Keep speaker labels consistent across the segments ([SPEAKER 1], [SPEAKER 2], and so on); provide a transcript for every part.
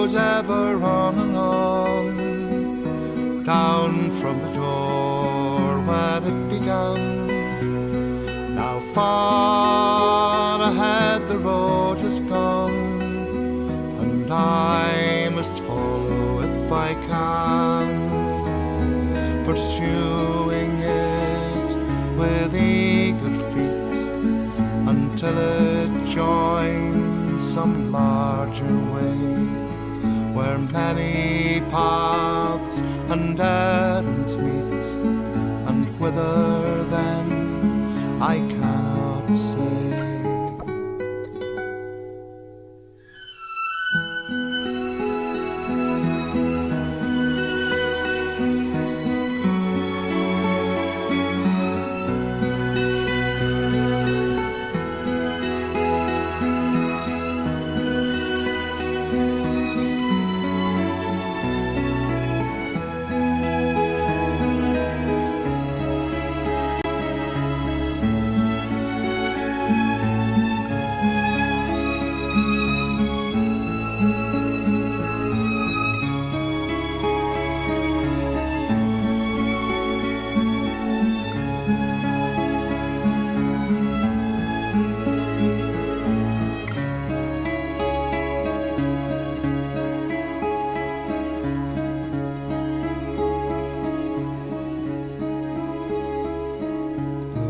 [SPEAKER 1] goes ever on and on, down from the door where it began. Now far ahead the road has gone, and I must follow if I can, pursuing it with eager feet until it joins some larger way, where many paths and errands meet, and whither then I cannot say.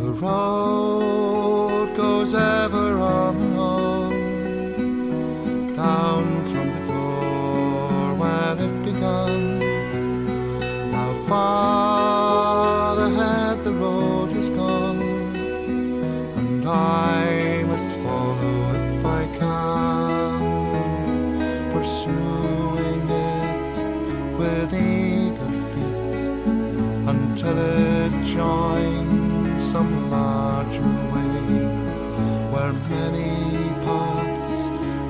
[SPEAKER 1] The road goes ever on and on, down from the door where it began. Now far ahead the road has gone, and I must follow if I can, pursuing it with eager feet until it joins some larger way, where many paths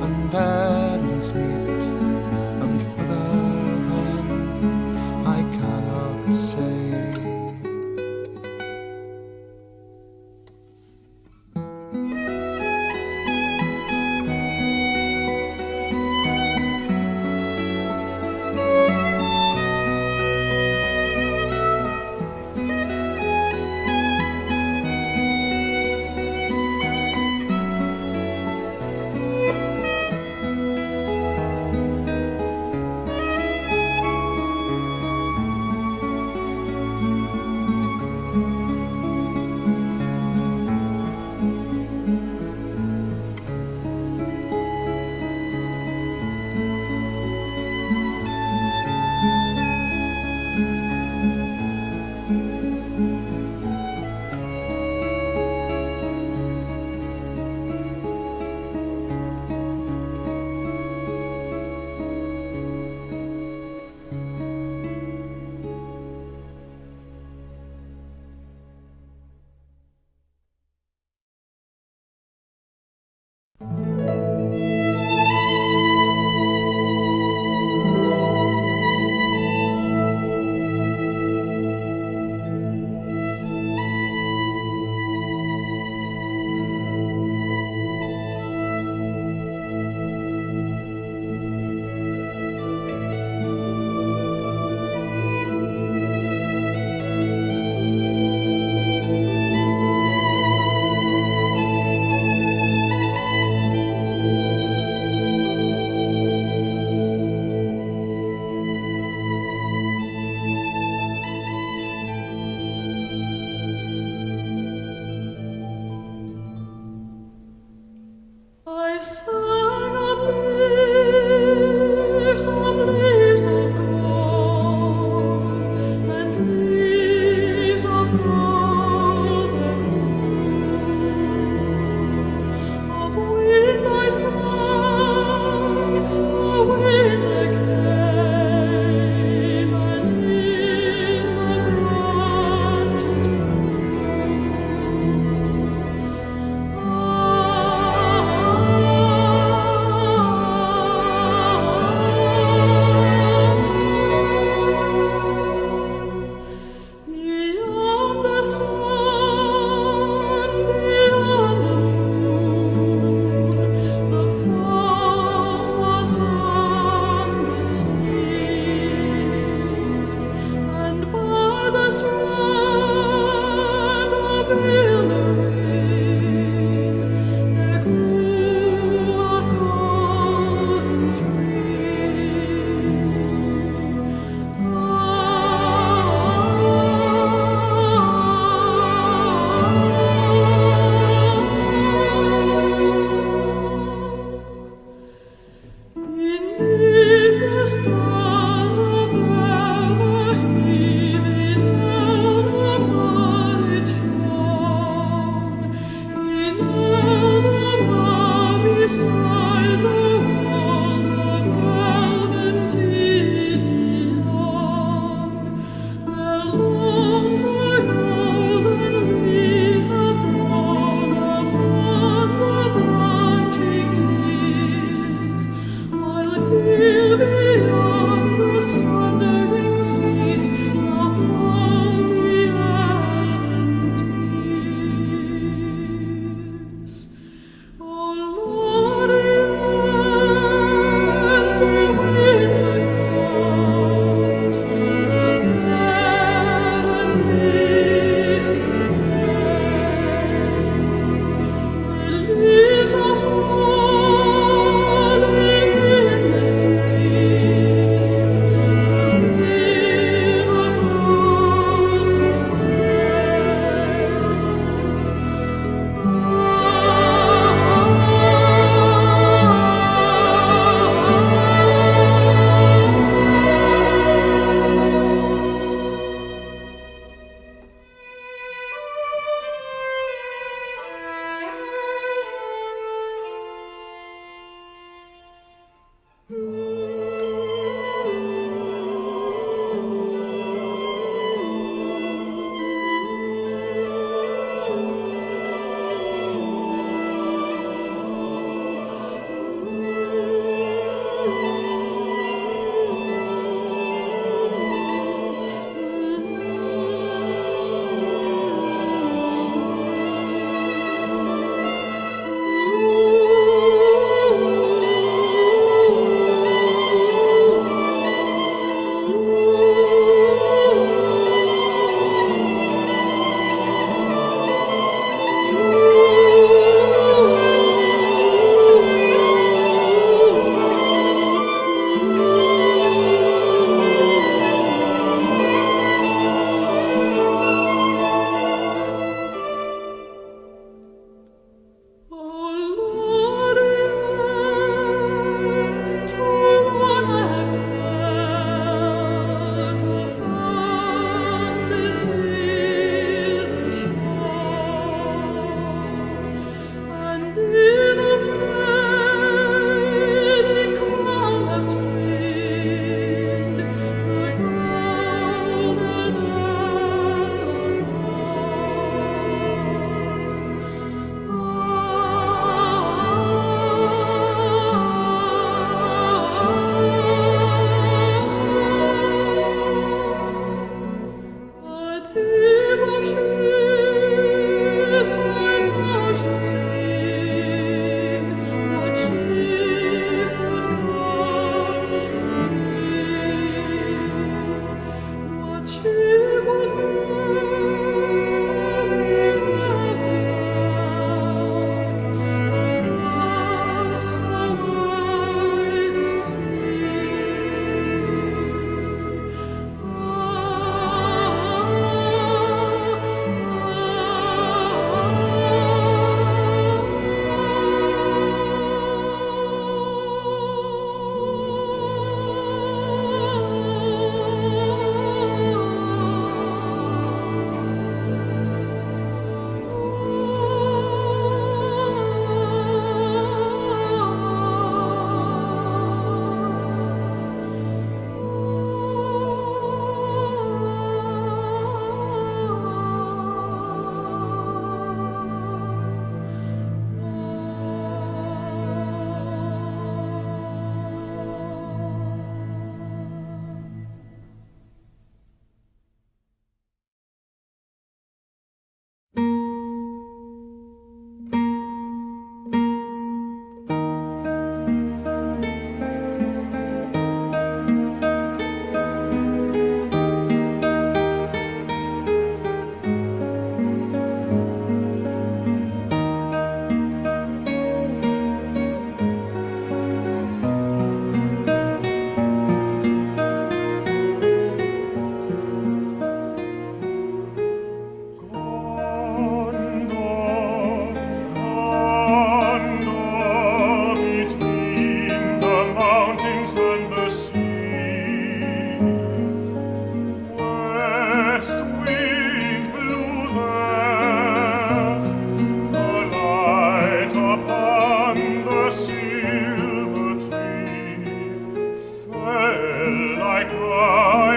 [SPEAKER 1] and errands meet, and whither then I cannot say.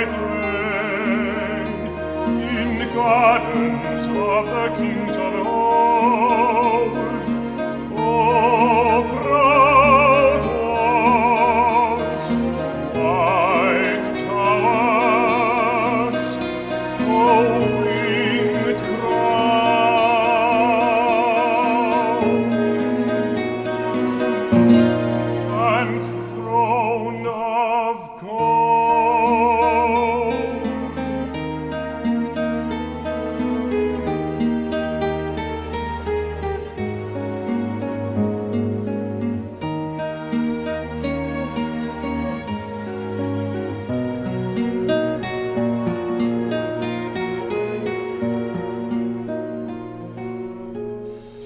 [SPEAKER 2] bright reign in gardens of the kings of old. Oh, proud walls, white towers, oh, winged crown, and throne of gold.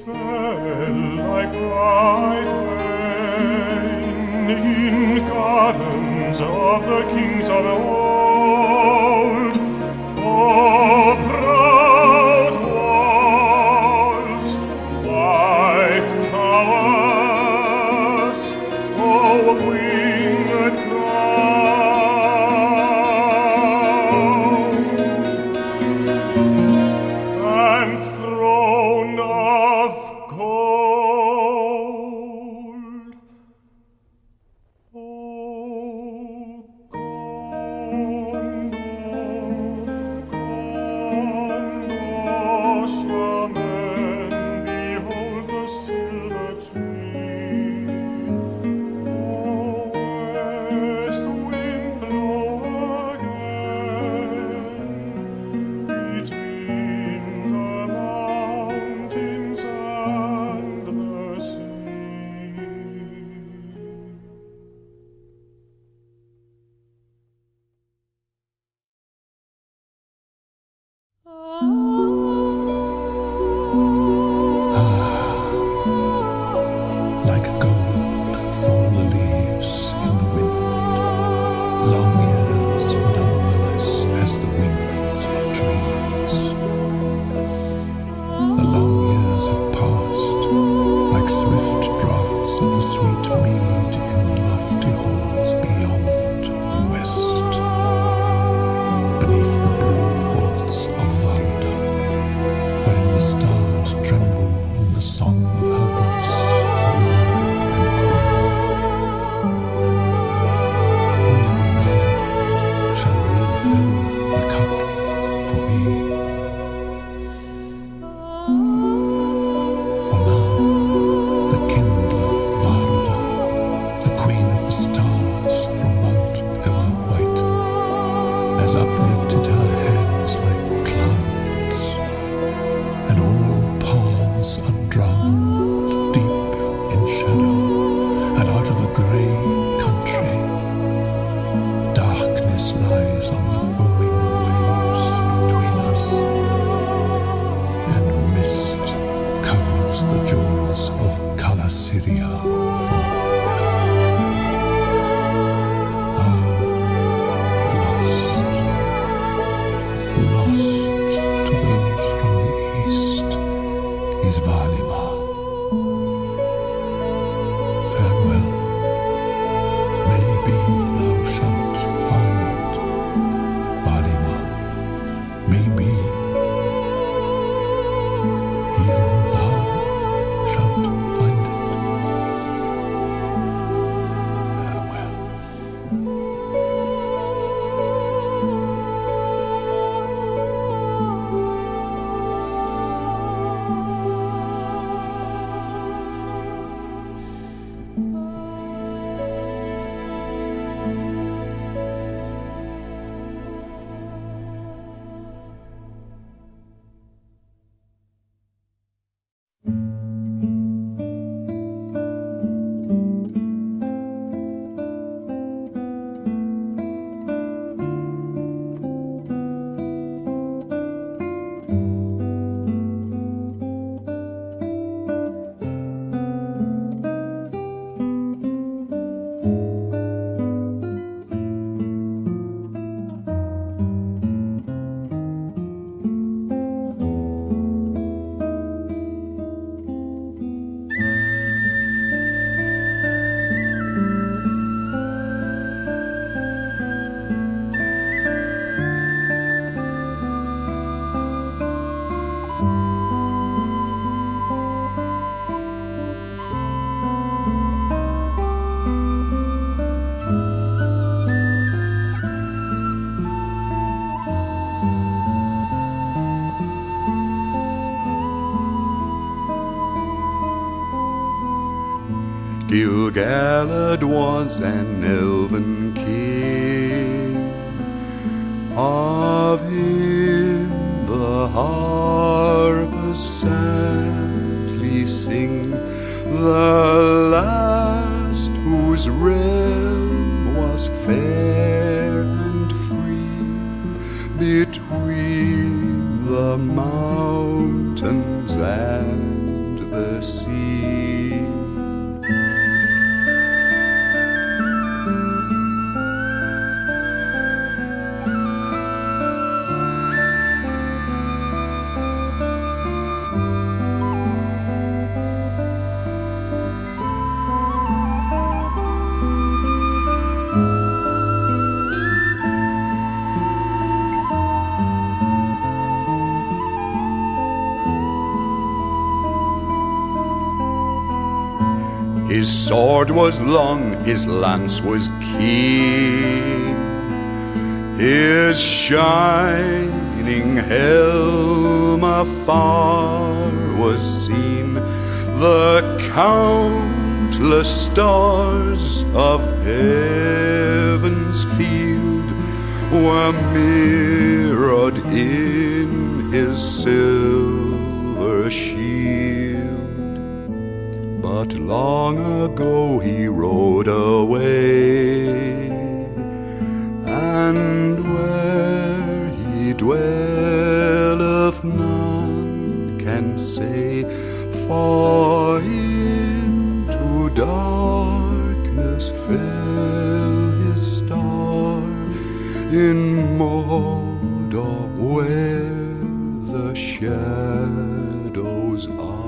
[SPEAKER 2] Fell like bright rain in gardens of the kings of old. Oh, proud walls, white towers, oh, winged crown, and throne of gold. Oh, Clemen, behold the silver tree. Oh, west wind blow again between the mountains and the sea.
[SPEAKER 3] Like gold fall the leaves in the wind, long years numberless as the wings of trees. The long years have passed like swift draughts of the sweet mead in lofty halls beyond the west, beneath the blue vaults of Varda, wherein the stars tremble on the song of her voice, holy and queenly. Who now shall refill the cup for me? For now the kindler Varda, the queen of the stars from Mount Ever-White, has uplifted her hands like clouds, and all paths are drowned deep in shadow, and out of a grey country darkness lies on the foaming waves between us, and mist covers the jewels of Calasiria forever. Thou lost,
[SPEAKER 1] Gil-galad was an elven king. Of him the harpists sadly sing, the last whose realm was fair and free, between the mountains and the sea. His sword was long, his lance was keen, his shining helm afar was seen. The countless stars of heaven's field were mirrored in his silver shield. But long ago he rode away, and where he dwelleth none can say, for into darkness fell his star in Mordor where the shadows are.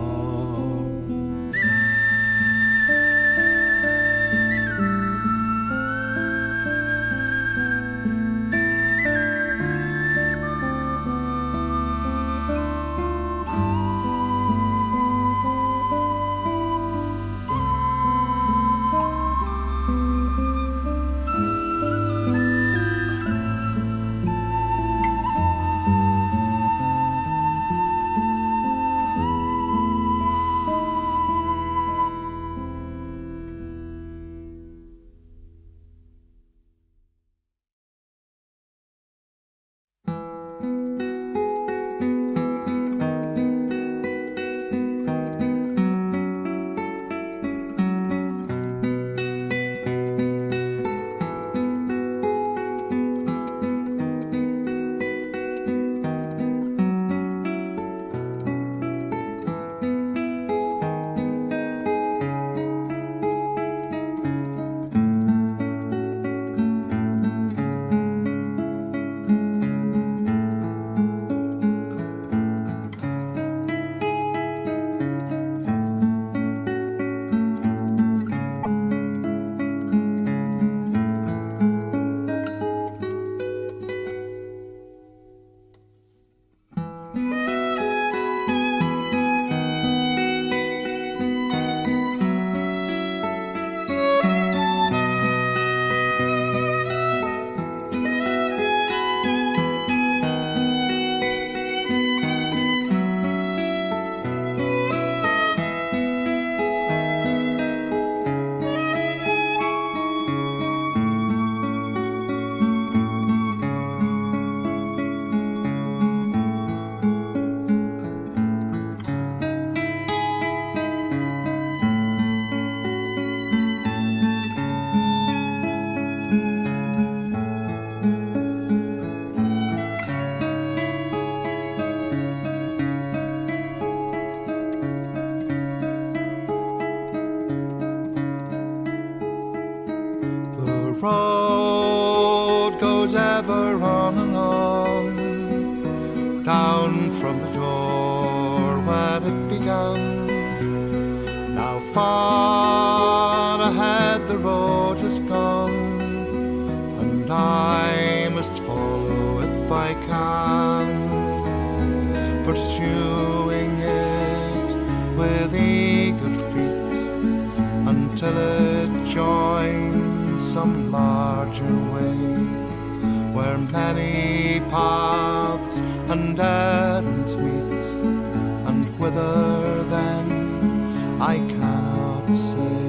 [SPEAKER 4] road goes ever on and on, down from the door where it began. Now far ahead the road has gone, and I must follow if I can, pursuing it with eager feet until it joins some larger way, where many paths and errands meet, and whither then I cannot say.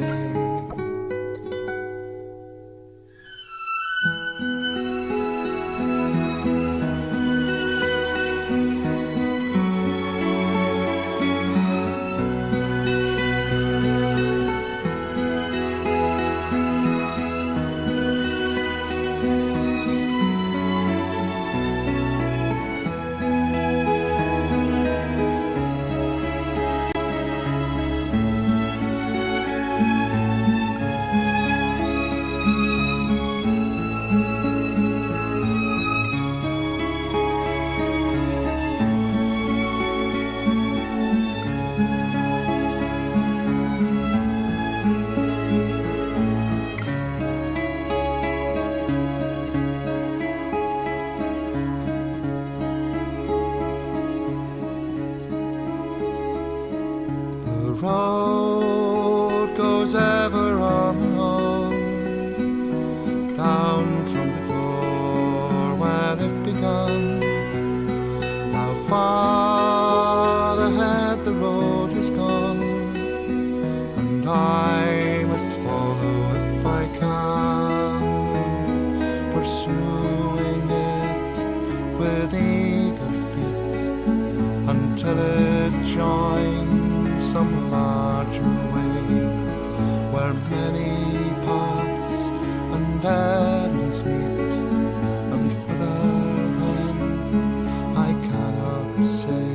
[SPEAKER 4] far ahead the road has gone, and I must follow if I can, pursuing it with eager feet until it joins some larger way where many paths and errands meet, and whither then I cannot say.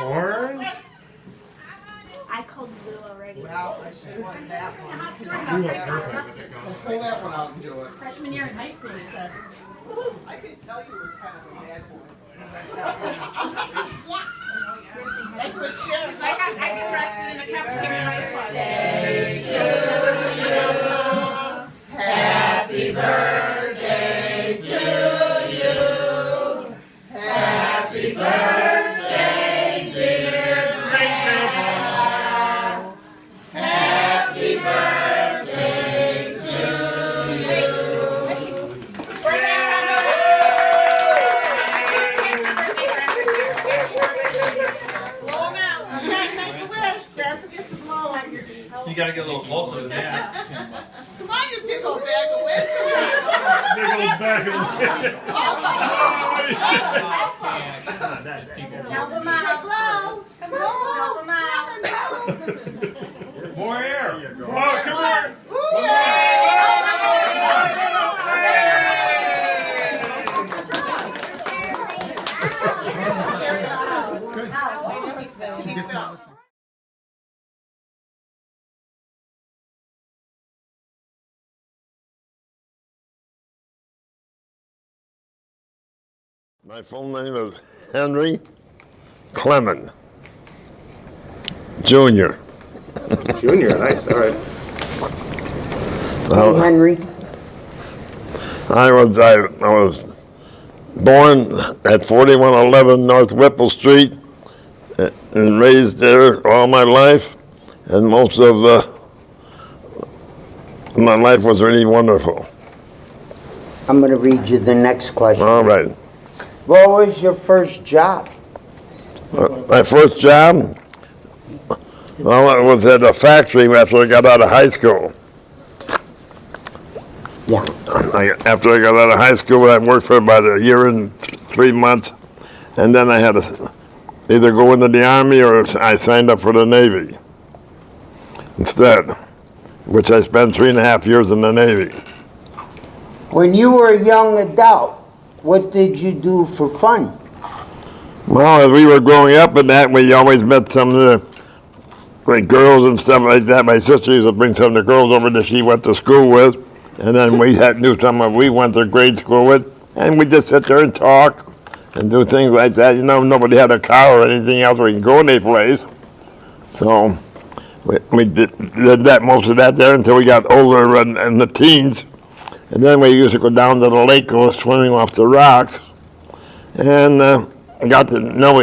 [SPEAKER 5] Corn?
[SPEAKER 6] I called blue already.
[SPEAKER 7] Well, I should have wanted that one.
[SPEAKER 5] You look perfect.
[SPEAKER 7] Pull that one out and do it.
[SPEAKER 8] Freshman year in high school, he said.
[SPEAKER 7] I could tell you were kind of a bad boy. That's what Sharon's like. I get dressed in the cafeteria right across. Happy birthday to you. Happy birthday, dear Grandpa. Happy birthday to you. Blow 'em out. Okay, make a wish. Grandpa gets a blow.
[SPEAKER 5] You gotta get a little closer than that.
[SPEAKER 7] Come on, you big old bag of wind.
[SPEAKER 5] Big old bag of
[SPEAKER 8] Help him out.
[SPEAKER 7] Blow.
[SPEAKER 8] Come on, help him out.
[SPEAKER 5] More air. Come on, come on.
[SPEAKER 9] My full name is Henry Clemen, Jr.
[SPEAKER 5] Junior, nice, all right.
[SPEAKER 9] Well,
[SPEAKER 10] Henry.
[SPEAKER 9] I was born at 4111 North Whipple Street and raised there all my life, and most of my life was really wonderful.
[SPEAKER 10] I'm going to read you the next question.
[SPEAKER 9] All right.
[SPEAKER 10] What was your first job?
[SPEAKER 9] My first job, well, it was at a factory after I got out of high school.
[SPEAKER 10] Yeah.
[SPEAKER 9] After I got out of high school, I worked for about a year and 3 months, and then I had to either go into the Army or I signed up for the Navy instead, which I spent 3.5 years in the Navy.
[SPEAKER 10] When you were a young adult, what did you do for fun?
[SPEAKER 9] Well, as we were growing up and that, we always met some of the like girls and stuff like that. My sister used to bring some of the girls over that she went to school with, and then knew some of we went to grade school with, and we just sit there and talk and do things like that. You know, nobody had a car or anything else where you can go any place. So we did that, most of that there until we got older and in the teens. And then we used to go down to the lake, go swimming off the rocks. And I got to know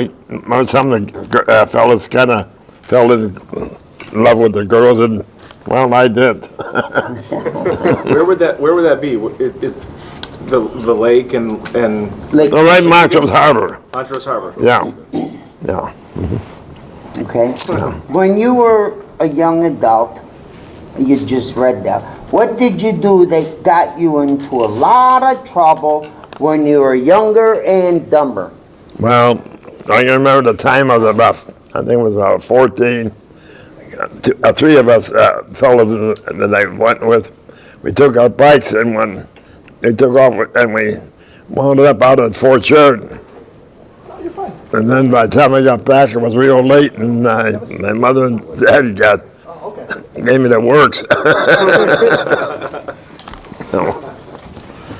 [SPEAKER 9] some of the fellas kind of fell in love with the girls, and well, I did.
[SPEAKER 5] Where would that be? The lake and
[SPEAKER 10] Like,
[SPEAKER 9] All right, Montrose Harbor.
[SPEAKER 5] Montrose Harbor.
[SPEAKER 9] Yeah, yeah.
[SPEAKER 10] okay. When you were a young adult, you just read that. What did you do that got you into a lot of trouble when you were younger and dumber?
[SPEAKER 9] Well, I can remember the time I was about, I think it was about 14. Three of us fellows that I went with, we took our bikes, and when they took off and we wound up out at Fort Sheridan. And then by the time I got back, it was real late, and my mother and dad gave me the works.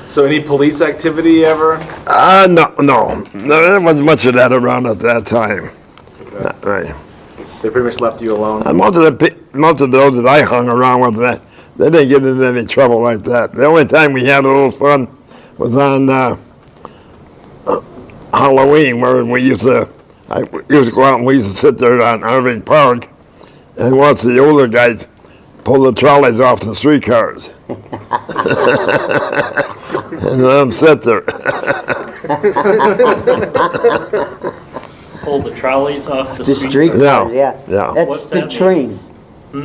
[SPEAKER 5] So any police activity ever?
[SPEAKER 9] No, there wasn't much of that around at that time. Right.
[SPEAKER 5] They pretty much left you alone.
[SPEAKER 9] Most of those that I hung around with, they didn't get into any trouble like that. The only time we had a little fun was on Halloween, where I used to go out and we used to sit there on Irving Park and watch the older guys pull the trolleys off the streetcars. And let them sit there.
[SPEAKER 11] Pull the trolleys off the
[SPEAKER 10] The
[SPEAKER 11] street.
[SPEAKER 10] streetcar, yeah.
[SPEAKER 9] Yeah.
[SPEAKER 10] That's
[SPEAKER 11] What's
[SPEAKER 10] the
[SPEAKER 11] that
[SPEAKER 10] train.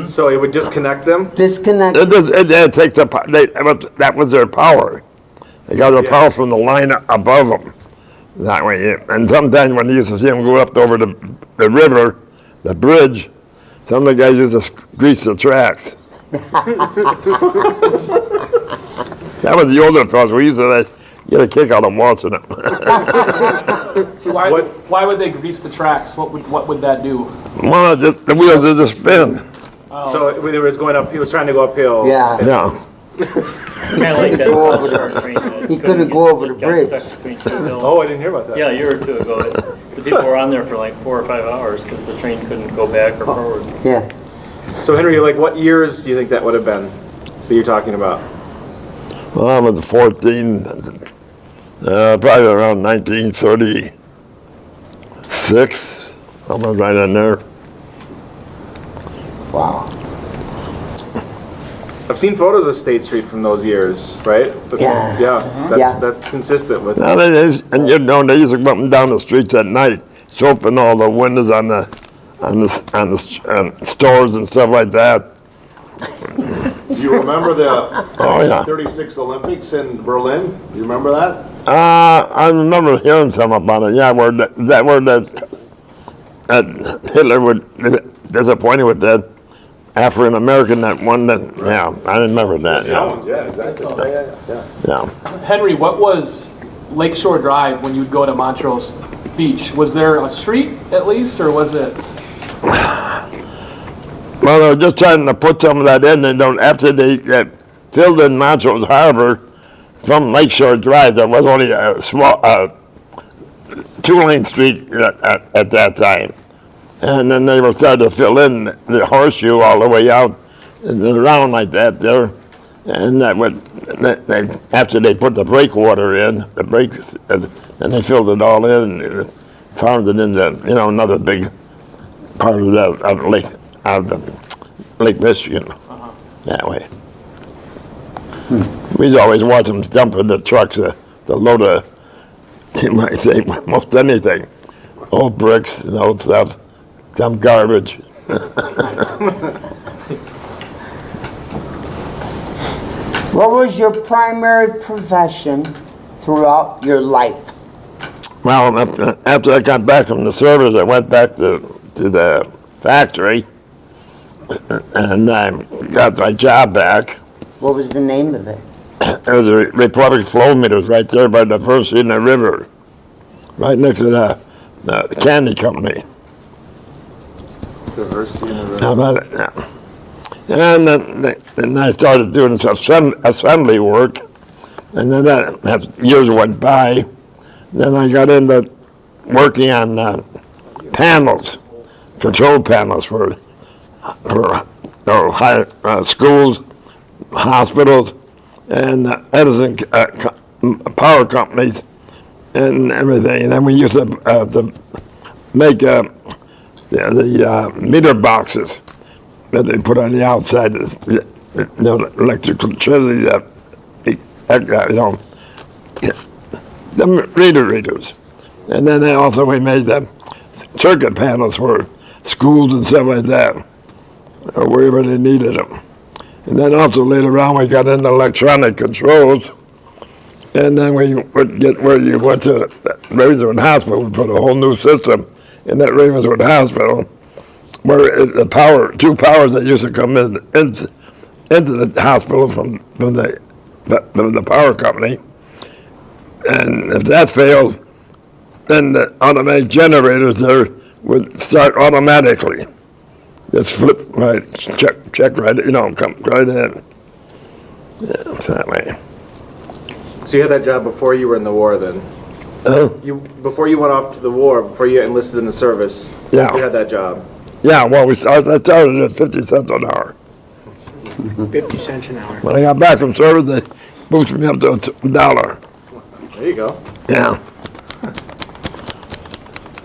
[SPEAKER 5] So it would disconnect them?
[SPEAKER 10] Disconnect.
[SPEAKER 9] It takes that was their power. They got their power from the line above them. That way, and sometimes when you used to see them go up over the river, the bridge, some of the guys used to grease the tracks. That was the older fellas. We used to get a kick out of watching them.
[SPEAKER 11] Why,
[SPEAKER 5] What-
[SPEAKER 11] why would they grease the tracks? What would that do?
[SPEAKER 9] Well, the wheels did the spin.
[SPEAKER 5] So when he was going up, he was trying to go uphill.
[SPEAKER 10] Yeah.
[SPEAKER 9] Yeah.
[SPEAKER 12] Kind of like that
[SPEAKER 10] Go
[SPEAKER 12] South
[SPEAKER 10] over
[SPEAKER 12] Shore train. that
[SPEAKER 10] He couldn't go over the
[SPEAKER 12] got
[SPEAKER 10] bridge.
[SPEAKER 12] stuck between two hills.
[SPEAKER 5] Oh, I didn't hear about that.
[SPEAKER 12] Yeah, a year or two ago, the people were on there for like 4 or 5 hours because the train couldn't go back or forward.
[SPEAKER 10] Yeah.
[SPEAKER 5] So Henry, like, what years do you think that would have been that you're talking about?
[SPEAKER 9] Well, I was 14, probably around 1936. I was right in there.
[SPEAKER 10] Wow.
[SPEAKER 5] I've seen photos of State Street from those years, right? But-
[SPEAKER 10] Yeah.
[SPEAKER 5] Yeah, that's,
[SPEAKER 10] Yeah.
[SPEAKER 5] that's consistent with.
[SPEAKER 9] Now, and you know, they used to go up and down the streets at night, so open all the windows on the stores and stuff like that.
[SPEAKER 13] Do you remember the
[SPEAKER 9] Oh, yeah.
[SPEAKER 13] 36 Olympics in Berlin? Do you remember that?
[SPEAKER 9] I remember hearing something about it. Yeah, where that Hitler was disappointed with that African American that won that. Yeah, I remember that. Yeah,
[SPEAKER 13] Yeah, exactly.
[SPEAKER 9] yeah.
[SPEAKER 11] Henry, what was Lakeshore Drive when you'd go to Montrose Beach? Was there a street at least, or was it?
[SPEAKER 9] Well, they were just trying to put some of that in, and after they filled in Montrose Harbor from Lakeshore Drive, there was only a small 2-lane street at that time. And then they were starting to fill in the horseshoe all the way out and around like that there. And that would, after they put the breakwater in, and they filled it all in and found it into, another big part of Lake Michigan, that way. We'd always watch them dumping the trucks, the load of, you might say, most anything. Old bricks and old stuff, some garbage.
[SPEAKER 10] What was your primary profession throughout your life?
[SPEAKER 9] Well, after I got back from the service, I went back to the factory and I got my job back.
[SPEAKER 10] What was the name of it?
[SPEAKER 9] It was a Republic Flow Meters right there by the First in the River, right next to the candy company.
[SPEAKER 5] Diversity in the room.
[SPEAKER 9] How about it? Yeah. And then I started doing some assembly work, and then that years went by. Then I got into working on panels, control panels for high schools, hospitals, and Edison power companies, and everything. And then we used to make the meter boxes that they put on the outside, the electricity, the readers. And then we made the circuit panels for schools and stuff like that, or wherever they needed them. And then also later on we got into electronic controls, and then we would get where you went to Ravenswood Hospital, we put a whole new system in that Ravenswood Hospital, where the two powers that used to come into the hospital from the power company, and if that failed, then the automatic generators there would start automatically. Just flip right, check right, come right in. Yeah, that way.
[SPEAKER 5] So you had that job before you were in the war, then? Before you went off to the war, before you enlisted in the service,
[SPEAKER 9] Yeah.
[SPEAKER 5] you had that job.
[SPEAKER 9] Yeah, well, I started at 50 cents an hour.
[SPEAKER 11] 50 cents an hour.
[SPEAKER 9] When I got back from service, they boosted me up to $1.
[SPEAKER 5] There you go.
[SPEAKER 9] Yeah.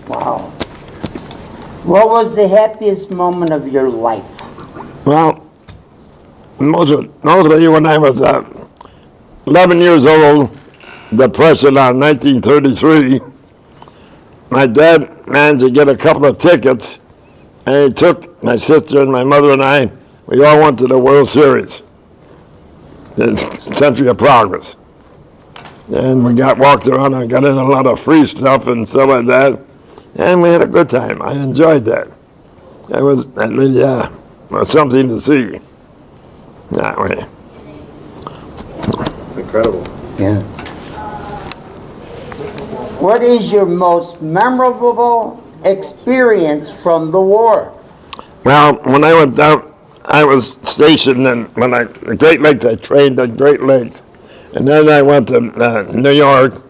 [SPEAKER 10] Wow. What was the happiest moment of your life?
[SPEAKER 9] Well, mostly when I was 11 years old, Depression on 1933, my dad managed to get a couple of tickets, and he took my sister and my mother and I, we all went to the World Series, the Century of Progress. And we walked around and got in a lot of free stuff and stuff like that, and we had a good time. I enjoyed that. It was really was something to see that way.
[SPEAKER 5] It's incredible.
[SPEAKER 10] Yeah. What is your most memorable experience from the war?
[SPEAKER 9] Well, when I went down, I was stationed in, the Great Lakes, I trained at Great Lakes. And then I went to New York,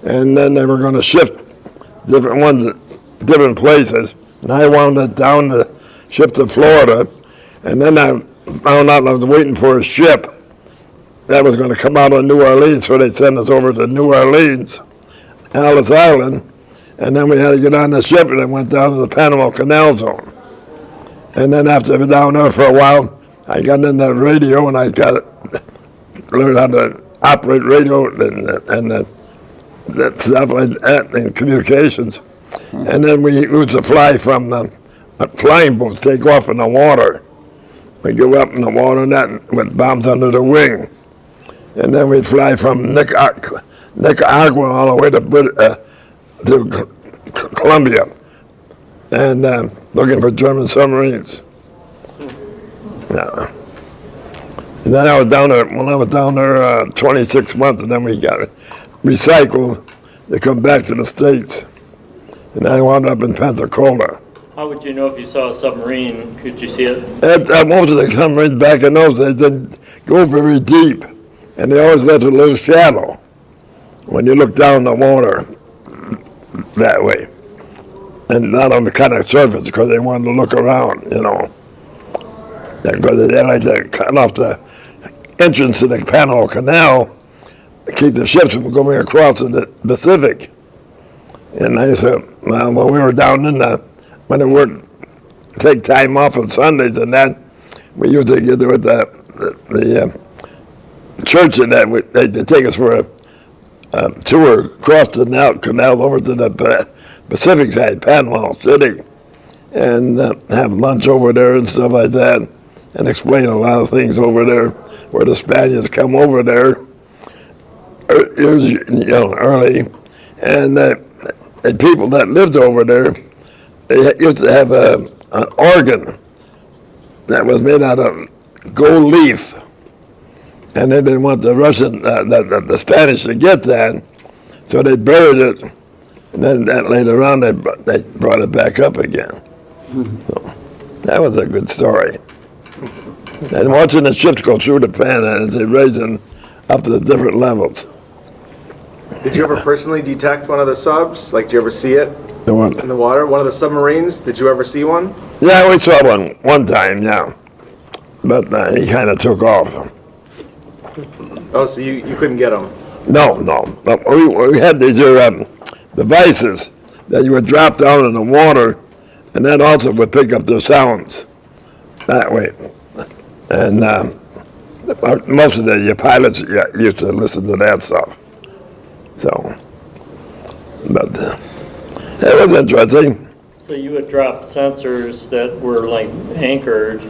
[SPEAKER 9] and then they were going to shift different ones at different places. And I wound up down to shift to Florida. And then I found out I was waiting for a ship that was going to come out of New Orleans, so they sent us over to New Orleans, Ellis Island, and then we had to get on the ship and then went down to the Panama Canal Zone. And then after I was down there for a while, I got in the radio and I learned how to operate radio and that stuff like that and communications. And then we used to fly from flying boats, take off in the water. We go up in the water and that with bombs under the wing. And then we'd fly from Nicaragua all the way to Colombia, and looking for German submarines. Yeah. And then I was down there, when I was down there 26 months, and then we got recycled to come back to the States. And I wound up in Pensacola.
[SPEAKER 12] How would you know if you saw a submarine? Could you see it?
[SPEAKER 9] Most of the submarines back in those days didn't go very deep, and they always left a little shallow when you look down the water that way. And not on the kind of surface, because they wanted to look around, you know. Because they like to cut off the entrance to the Panama Canal to keep the ships from going across to the Pacific. And I said, well, when we were down in when it would take time off on Sundays and that, we used to get with the church and that, they'd take us for a tour across the canal over to the Pacific side, Panama City, and have lunch over there and stuff like that, and explain a lot of things over there, where the Spaniards come over there, early, and the people that lived over there, they used to have an organ that was made out of gold leaf, and they didn't want the Russian, the Spanish to get that, so they buried it, and then later on they brought it back up again. So that was a good story. And watching the ships go through the pan as they raising up to the different levels.
[SPEAKER 5] Did you ever personally detect one of the subs? Like, did you ever see it
[SPEAKER 9] The one.
[SPEAKER 5] in the water? One of the submarines? Did you ever see one?
[SPEAKER 9] Yeah, we saw one time, yeah, but he kind of took off.
[SPEAKER 5] Oh, so you couldn't get them?
[SPEAKER 9] No. We had these devices that you would drop down in the water, and that also would pick up the sounds that way. And most of the pilots used to listen to that stuff. So, but it was interesting.
[SPEAKER 12] So you would drop sensors that were like anchored.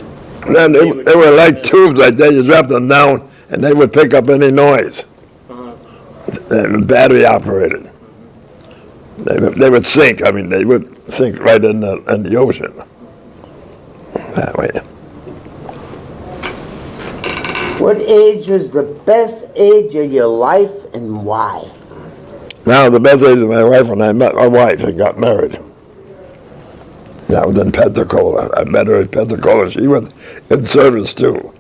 [SPEAKER 9] Then they were like tubes like that. You drop them down, and they would pick up any noise. They were battery operated. They would sink. I mean, they would sink right in the ocean. That way.
[SPEAKER 10] What age was the best age of your life and why?
[SPEAKER 9] Now, the best age of my life when I met my wife and got married. That was in Pensacola. I met her in Pensacola. She was in service too.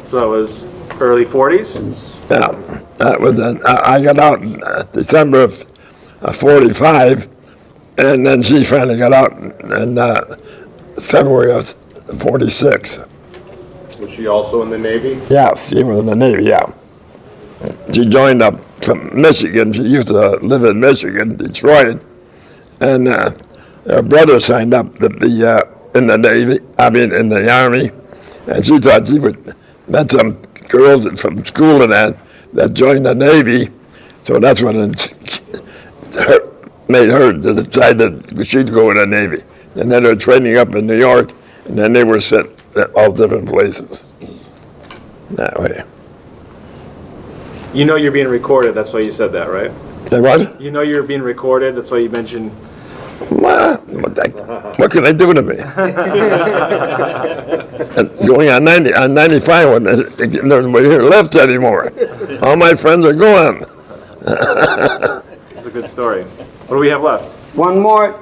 [SPEAKER 5] So that was early 40s?
[SPEAKER 9] Yeah, that was. I got out in December of 45, and then she finally got out in February of 46.
[SPEAKER 13] Was she also in the Navy?
[SPEAKER 9] Yeah, she was in the Navy, yeah. She joined up from Michigan. She used to live in Michigan, Detroit, and her brother signed up to be in the Navy, in the Army, and she thought she would met some girls from school and that joined the Navy, so that's when made her decide that she'd go in the Navy. And then they're training up in New York, and then they were sent at all different places. That way.
[SPEAKER 5] You know you're being recorded, that's why you said that, right?
[SPEAKER 9] Say what?
[SPEAKER 5] You know you're being recorded, that's why you mentioned...
[SPEAKER 9] What can they do to me? And going on 95 when there's nobody here left anymore. All my friends are gone.
[SPEAKER 5] It's a good story. What do we have left?
[SPEAKER 10] One more.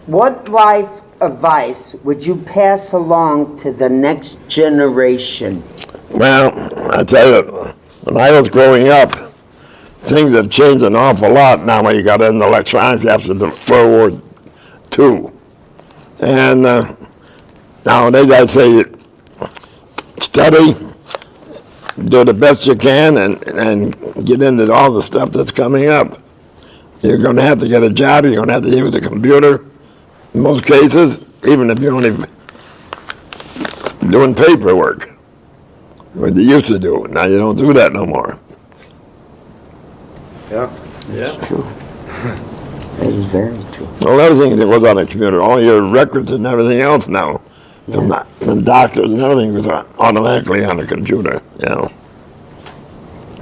[SPEAKER 10] What life advice would you pass along to the next generation?
[SPEAKER 9] Well, I tell you, when I was growing up, things have changed an awful lot now when you got into electronics after the World War II. And nowadays I'd say study, do the best you can, and get into all the stuff that's coming up. You're going to have to get a job, you're going to have to use a computer, in most cases, even if you're only doing paperwork. What you used to do. Now you don't do that no more.
[SPEAKER 5] Yeah.
[SPEAKER 10] That's true. That is very true.
[SPEAKER 9] Well, everything that goes on the computer, all your records and everything else now, the doctors and everything was automatically on the computer, you know.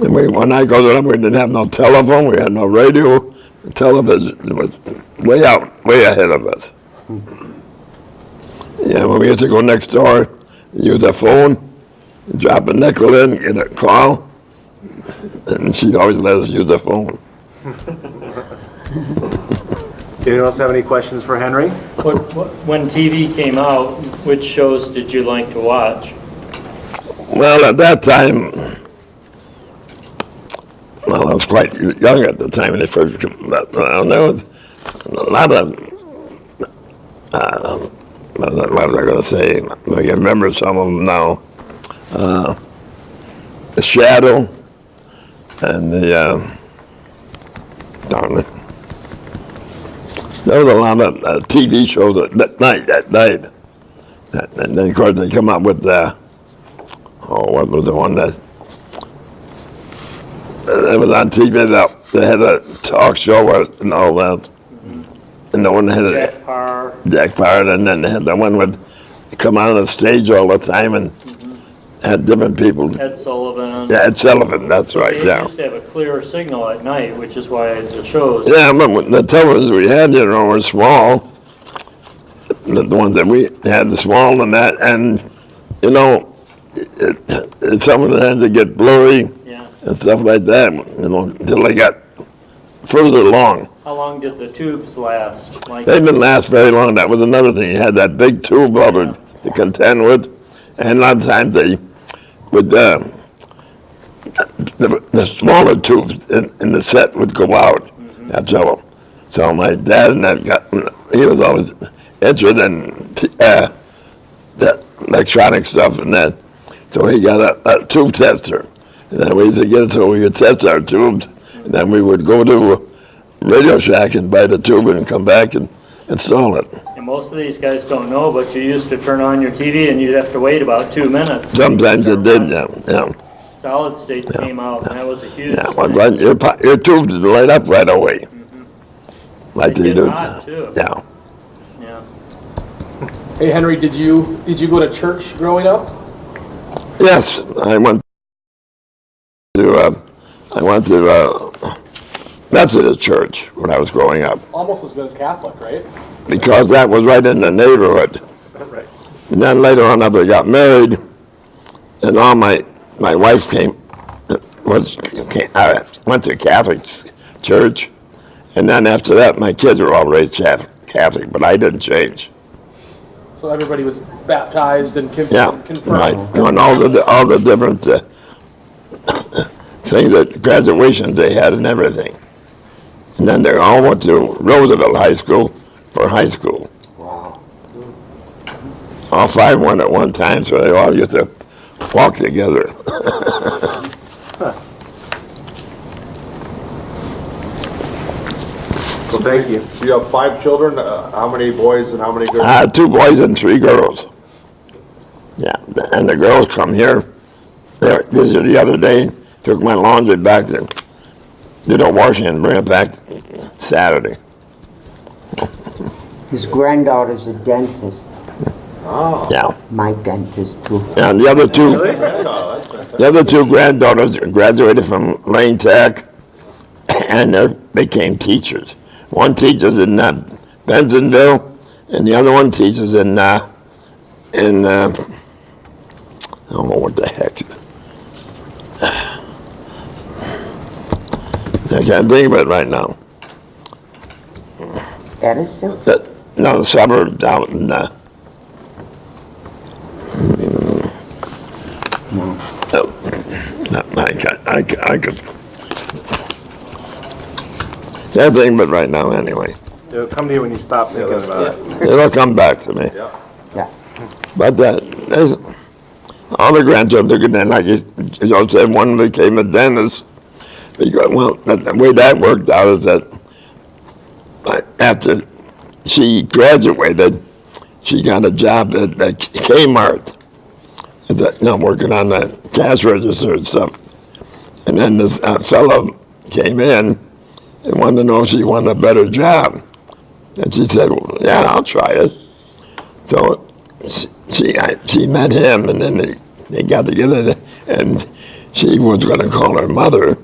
[SPEAKER 9] And when I go to them, we didn't have no telephone, we had no radio. The television was way ahead of us. Yeah, when we used to go next door, use a phone, drop a nickel in, get a call, and she'd always let us use the phone.
[SPEAKER 5] Anyone else have any questions for Henry?
[SPEAKER 12] When TV came out, which shows did you like to watch?
[SPEAKER 9] Well, at that time, I was quite young at the time when they first came out. There was a lot of, what was I going to say? I can remember some of them now. The Shadow and darn it. There was a lot of TV shows at night. And then, of course, they come up with what was the one that was on TV? They had a talk show and all that. And the one that had Jack Parr, and then they had the one with come out on the stage all the time and had different people.
[SPEAKER 12] Ed Sullivan.
[SPEAKER 9] Yeah, Ed Sullivan, that's right,
[SPEAKER 12] They used to have a clear signal at night, which is why the shows.
[SPEAKER 9] Yeah, but the televisions we had, were small. The ones that we had, the small and that, and, some of the times they get blurry and stuff like that, until they got further along.
[SPEAKER 12] How long did the tubes last?
[SPEAKER 9] They didn't last very long. That was another thing. You had that big tube over to contend with, and a lot of times they would, the smaller tubes in the set would go out. That's all. So my dad and that he was always interested in that electronic stuff and that. So he got a tube tester. And then we used to get it so we could test our tubes. And then we would go to Radio Shack and buy the tube and come back and install it.
[SPEAKER 12] And most of these guys don't know, but you used to turn on your TV and you'd have to wait about 2 minutes.
[SPEAKER 9] Sometimes it did, yeah.
[SPEAKER 12] Solid state came out, and that was a huge
[SPEAKER 9] Yeah,
[SPEAKER 12] thing.
[SPEAKER 9] well, your tubes would light up right away. Like they
[SPEAKER 12] get
[SPEAKER 9] do.
[SPEAKER 12] hot, too.
[SPEAKER 9] Yeah.
[SPEAKER 12] Yeah.
[SPEAKER 11] Hey, Henry, did you go to church growing up?
[SPEAKER 9] Yes, I went to Methodist church when I was growing up,
[SPEAKER 11] Almost as good as Catholic, right?
[SPEAKER 9] because that was right in the neighborhood.
[SPEAKER 5] Right.
[SPEAKER 9] And then later on, after I got married, and all my wife went to Catholic church, and then after that, my kids were all raised Catholic, but I didn't change.
[SPEAKER 11] So everybody was baptized and
[SPEAKER 9] Yeah,
[SPEAKER 11] confirmed.
[SPEAKER 9] right. And all the different things, that graduations they had and everything. And then they all went to Roosevelt High School for high school.
[SPEAKER 10] Wow.
[SPEAKER 9] All five went at one time, so they all used to walk together.
[SPEAKER 5] Well, thank you.
[SPEAKER 13] So you have 5 children, how many boys and how many girls?
[SPEAKER 9] 2 boys and 3 girls. Yeah, and the girls come here. This is the other day, took my laundry back to did a washing and bring it back Saturday.
[SPEAKER 10] His granddaughter's a dentist.
[SPEAKER 13] Oh.
[SPEAKER 9] Yeah.
[SPEAKER 10] My dentist, too.
[SPEAKER 9] And the other two, granddaughters graduated from Lane Tech, and they became teachers. One teaches in Bentonville, and the other one teaches in I don't know what the heck. I can't think of it right now.
[SPEAKER 10] Edison?
[SPEAKER 9] No, the suburb down in, no, I could, can't think of it right now anyway.
[SPEAKER 5] It'll come to you when you stop thinking about it.
[SPEAKER 9] It'll come back to me.
[SPEAKER 13] Yeah.
[SPEAKER 10] Yeah.
[SPEAKER 9] But all the grandchildren, look at that, like you said, one became a dentist. Because, well, the way that worked out is that after she graduated, she got a job at Kmart, working on the cash register and stuff. And then this fellow came in and wanted to know if she wanted a better job. And she said, well, yeah, I'll try it. So she met him, and then they got together, and she was going to call her mother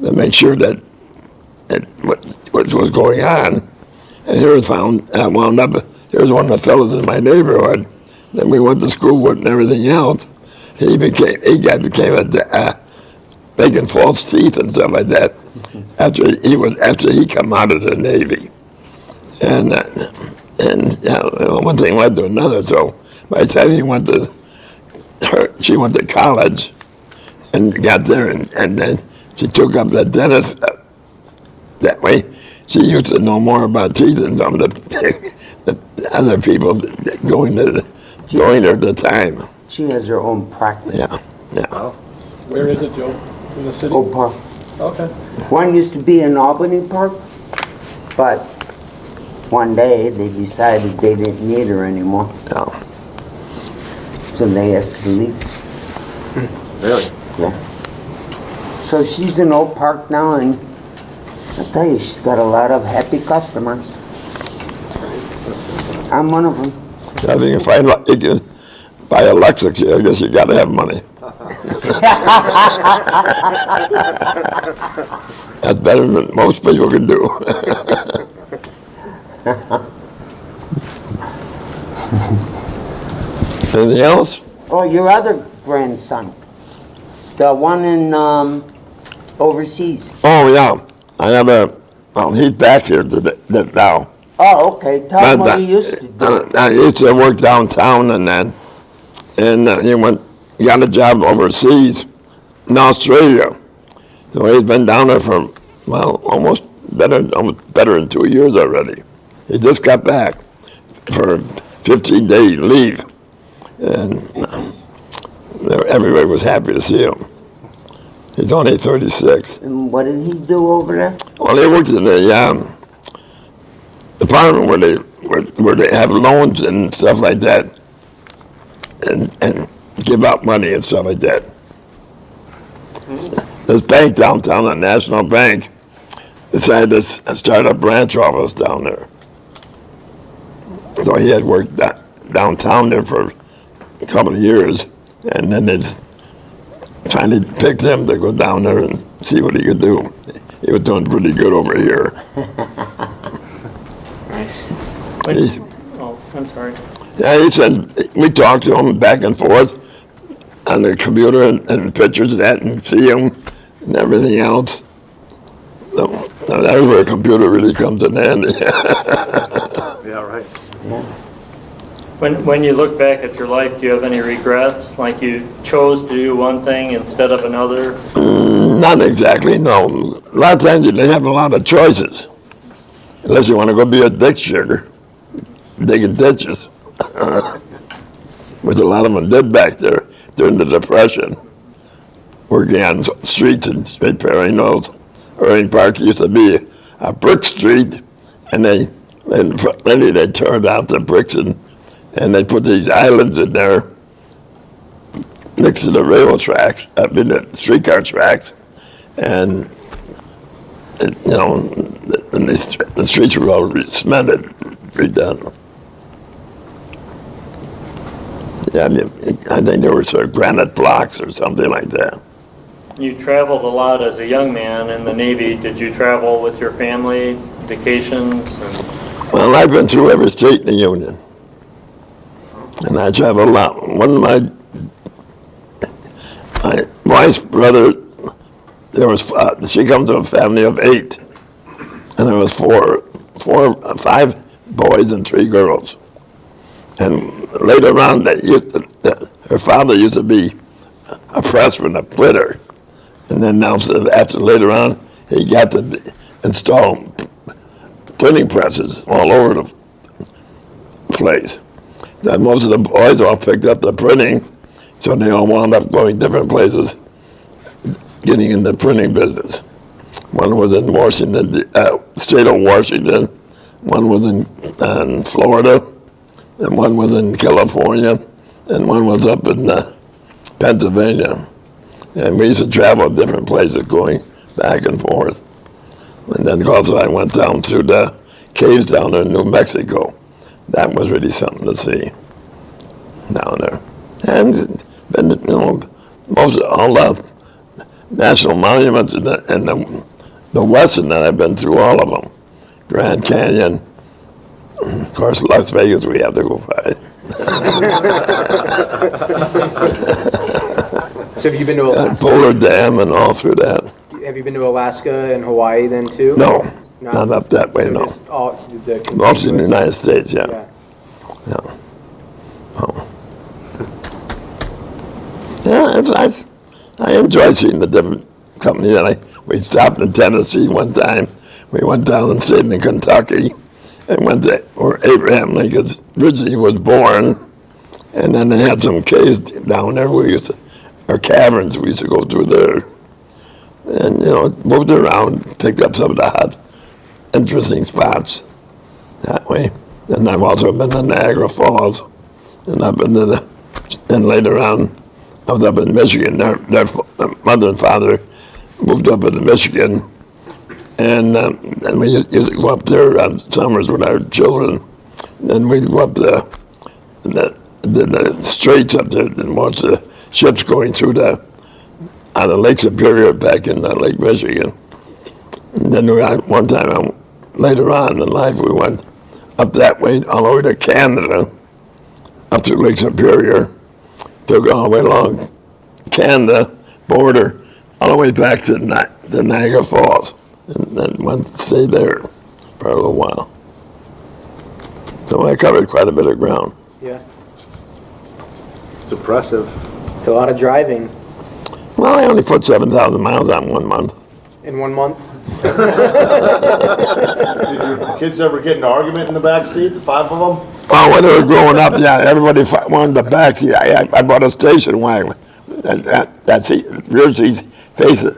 [SPEAKER 9] to make sure that what was going on. And here's wound up, here's one of the fellows in my neighborhood that we went to school with and everything else. He became making false teeth and stuff like that after he come out of the Navy. And one thing led to another. So by the time she went to college and got there, and then she took up the dentist that way. She used to know more about teeth than some of the other people going there at the time.
[SPEAKER 10] She has her own practice.
[SPEAKER 9] Yeah.
[SPEAKER 11] Where is it, Joe? In the city?
[SPEAKER 10] Oak Park.
[SPEAKER 11] Okay.
[SPEAKER 10] One used to be in Albany Park, but one day they decided they didn't need her anymore.
[SPEAKER 9] No.
[SPEAKER 10] So they asked her to leave.
[SPEAKER 5] Really?
[SPEAKER 10] Yeah. So she's in Oak Park now, and I tell you, she's got a lot of happy customers. I'm one of them.
[SPEAKER 9] I think if you can buy a Lexus, I guess you got to have money. That's better than most people can do. Anything else?
[SPEAKER 10] Oh, your other grandson, the one in overseas.
[SPEAKER 9] Oh, yeah. I have he's back here now.
[SPEAKER 10] Oh, okay. Tell him what he used to do.
[SPEAKER 9] I used to work downtown and that. And he got a job overseas in Australia. So he's been down there for, almost better than 2 years already. He just got back for 15-day leave. And everybody was happy to see him. He's only 36.
[SPEAKER 10] And what did he do over there?
[SPEAKER 9] Well, he worked in the department where they have loans and stuff like that, and give out money and stuff like that. This bank downtown, the National Bank, decided to start a branch office down there. So he had worked downtown there for a couple of years, and then they finally picked him to go down there and see what he could do. He was doing pretty good over here.
[SPEAKER 12] I'm sorry.
[SPEAKER 9] Yeah, he said, we talked to him back and forth on the computer and pictures of that and see him and everything else. So that's where a computer really comes in handy.
[SPEAKER 5] Yeah, right.
[SPEAKER 12] When you look back at your life, do you have any regrets? Like you chose to do one thing instead of another?
[SPEAKER 9] Not exactly, no. A lot of times you have a lot of choices. Unless you want to go be a ditch digger, digging ditches. Which a lot of them did back there during the Depression. Working on streets and repairing those. Irving Park used to be a brick street, and they turned out the bricks and they put these islands in there next to the railroad tracks, the streetcar tracks, and the streets were all cemented, redone. Yeah, I think there were sort of granite blocks or something like that.
[SPEAKER 12] You traveled a lot as a young man in the Navy. Did you travel with your family, vacations?
[SPEAKER 9] Well, I've been through every state in the Union. And I traveled a lot. One of my wife's brother there was, she comes to a family of 8, and there was 5 boys and 3 girls. And later on, her father used to be a pressman, a plitter. And then now, after later on, he got to install printing presses all over the place. Then most of the boys all picked up the printing, so they all wound up going different places, getting in the printing business. One was in Washington, state of Washington, one was in Florida, and one was in California, and one was up in Pennsylvania. And we used to travel different places going back and forth. And then also I went down to the caves down in New Mexico. That was really something to see down there. And then, most of all the national monuments in the Western, that I've been through all of them. Grand Canyon, of course, Las Vegas we have to go by.
[SPEAKER 5] So have you been to Alaska?
[SPEAKER 9] Polar Dam and all through that.
[SPEAKER 5] Have you been to Alaska and Hawaii then too?
[SPEAKER 9] No, not up that way,
[SPEAKER 5] So
[SPEAKER 9] no.
[SPEAKER 5] just all the
[SPEAKER 9] Mostly in the United States, yeah.
[SPEAKER 5] Yeah.
[SPEAKER 9] Oh. Yeah, it's nice. I enjoy seeing the different companies. We stopped in Tennessee one time. We went down and stayed in Kentucky and went to where Abraham Lincoln originally was born. And then they had some caves down there or caverns we used to go through there. And, moved around, picked up some of the hot, interesting spots that way. And I've also been to Niagara Falls. And I've been to then later on, I was up in Michigan. Their mother and father moved up into Michigan. And we used to go up there on summers with our children. Then we'd go up the straits up there and watch the ships going through on the Lake Superior back in Lake Michigan. And then one time later on in life, we went up that way all the way to Canada, up to Lake Superior, took all the way along Canada border, all the way back to Niagara Falls, and then went to stay there for a little while. So I covered quite a bit of ground.
[SPEAKER 5] Yeah. It's impressive. It's a lot of driving.
[SPEAKER 9] Well, I only put 7,000 miles on 1 month.
[SPEAKER 5] In 1 month?
[SPEAKER 13] Did your kids ever get in an argument in the back seat, the 5 of them?
[SPEAKER 9] Well, when they were growing up, yeah, everybody wanted the back seat. I bought a station wagon. That's rear seats faces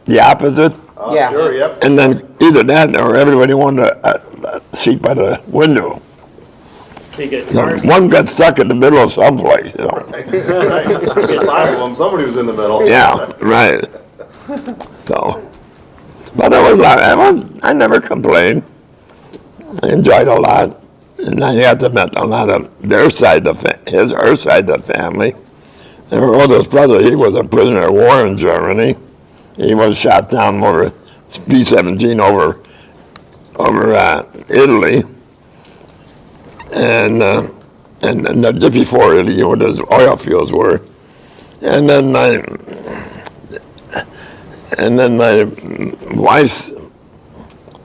[SPEAKER 9] the opposite.
[SPEAKER 5] Yeah.
[SPEAKER 13] Sure, yep.
[SPEAKER 9] And then either that or everybody wanted a seat by the window.
[SPEAKER 12] You get
[SPEAKER 9] So
[SPEAKER 12] cars.
[SPEAKER 9] one got stuck in the middle of someplace,
[SPEAKER 13] Right. 5 of them, somebody was in the middle.
[SPEAKER 9] Yeah, right. So, but I never complained. I enjoyed a lot. And I had to meet a lot of her side of the family. And her oldest brother, he was a prisoner of war in Germany. He was shot down over B-17 over Italy. And just before Italy, where the oil fields were. And then my wife's,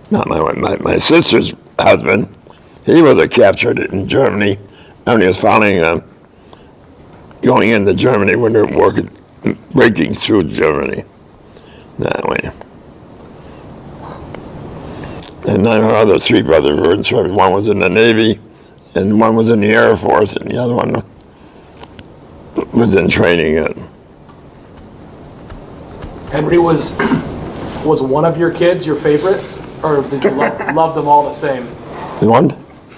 [SPEAKER 9] not my wife, my sister's husband, he was captured in Germany, and he was following going into Germany when they were breaking through Germany that way. And then her other 3 brothers were in service. One was in the Navy, and one was in the Air Force, and the other one was in training.
[SPEAKER 11] Henry was one of your kids your favorite, or did you love them all the same?
[SPEAKER 9] One?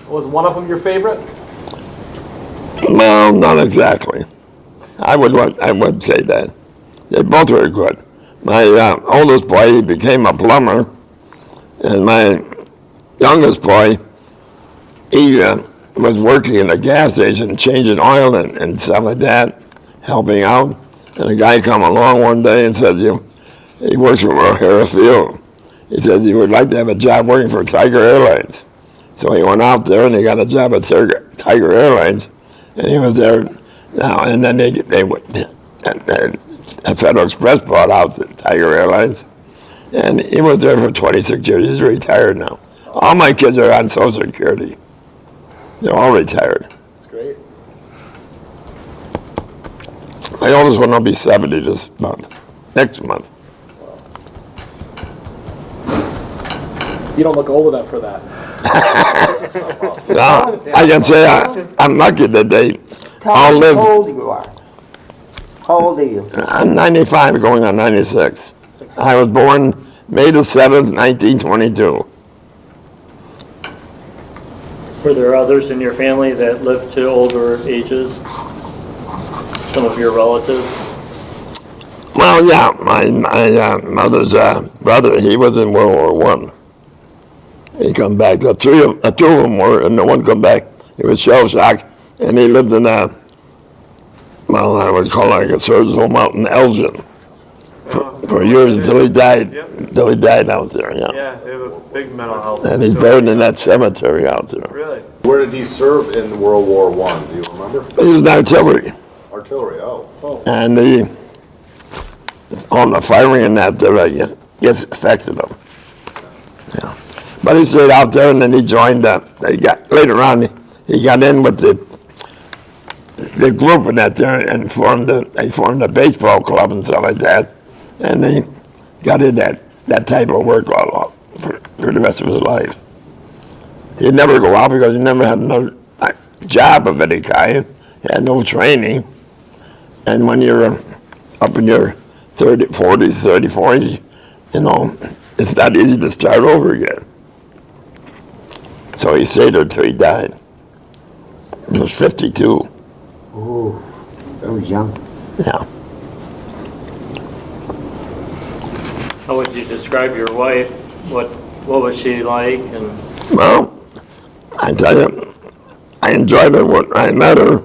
[SPEAKER 11] Was one of them your favorite?
[SPEAKER 9] No, not exactly. I would say that. They both were good. My oldest boy, he became a plumber, and my youngest boy, he was working in a gas station, changing oil and stuff like that, helping out. And a guy come along one day and says, he works for O'Hara Field. He says he would like to have a job working for Tiger Airlines. So he went out there and he got a job at Tiger Airlines, and he was there now. And then they Federal Express bought out the Tiger Airlines. And he was there for 26 years. He's retired now. All my kids are on Social Security. They're all retired.
[SPEAKER 5] That's great.
[SPEAKER 9] My oldest one will be 70 this month, next month.
[SPEAKER 11] You don't look old enough for that.
[SPEAKER 9] No, I can say I'm lucky that they
[SPEAKER 10] Tell
[SPEAKER 9] all
[SPEAKER 10] me
[SPEAKER 9] live.
[SPEAKER 10] how old you are. How old are you?
[SPEAKER 9] I'm 95 going on 96. I was born May the 7th, 1922.
[SPEAKER 12] Were there others in your family that lived to older ages? Some of your relatives?
[SPEAKER 9] Well, yeah, my mother's brother, he was in World War One. He come back. The two of them were, and the one come back. He was shell shocked, and he lived in I would call it like a surgeon's home out in Elgin for years until he died. Until he died out there, yeah.
[SPEAKER 5] Yeah, they have a big mental health.
[SPEAKER 9] And he's buried in that cemetery out there.
[SPEAKER 5] Really?
[SPEAKER 13] Where did he serve in World War I? Do you remember?
[SPEAKER 9] He was in artillery,
[SPEAKER 13] Artillery, oh.
[SPEAKER 9] and all the firing and that gets affected him. Yeah. But he stayed out there, and then he joined. Later on, he got in with the group in that there, and they formed a baseball club and stuff like that, and they got in that type of work all for the rest of his life. He'd never go out because he never had another job of any kind. He had no training, and when you're up in your 30s, 40s, 40s, you know, it's not easy to start over again. So he stayed there till he died. He was 52.
[SPEAKER 10] Ooh, that was young.
[SPEAKER 9] Yeah.
[SPEAKER 12] How would you describe your wife? What was she like? And
[SPEAKER 9] Well, I tell you, I enjoyed her when I met her,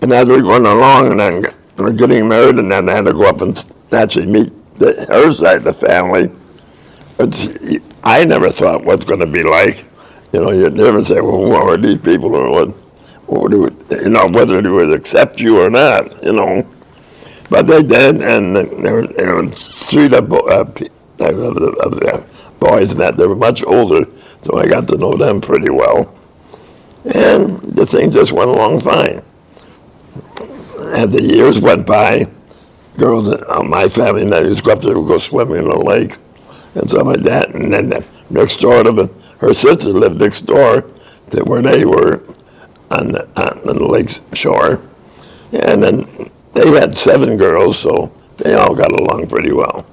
[SPEAKER 9] and as we went along, and then we were getting married, and then I had to go up and actually meet her side of the family. But I never thought what's going to be like. You know, you'd never say, well, who are these people, or whether they would accept you or not, you know. But they did, and there were three of the boys and that, they were much older, so I got to know them pretty well. And the thing just went along fine. As the years went by, girls, my family and I used to go up there to go swimming in the lake and stuff like that. And then next door to me, her sister lived next door to where they were on the lake's shore. And then they had 7 girls, so they all got along pretty well.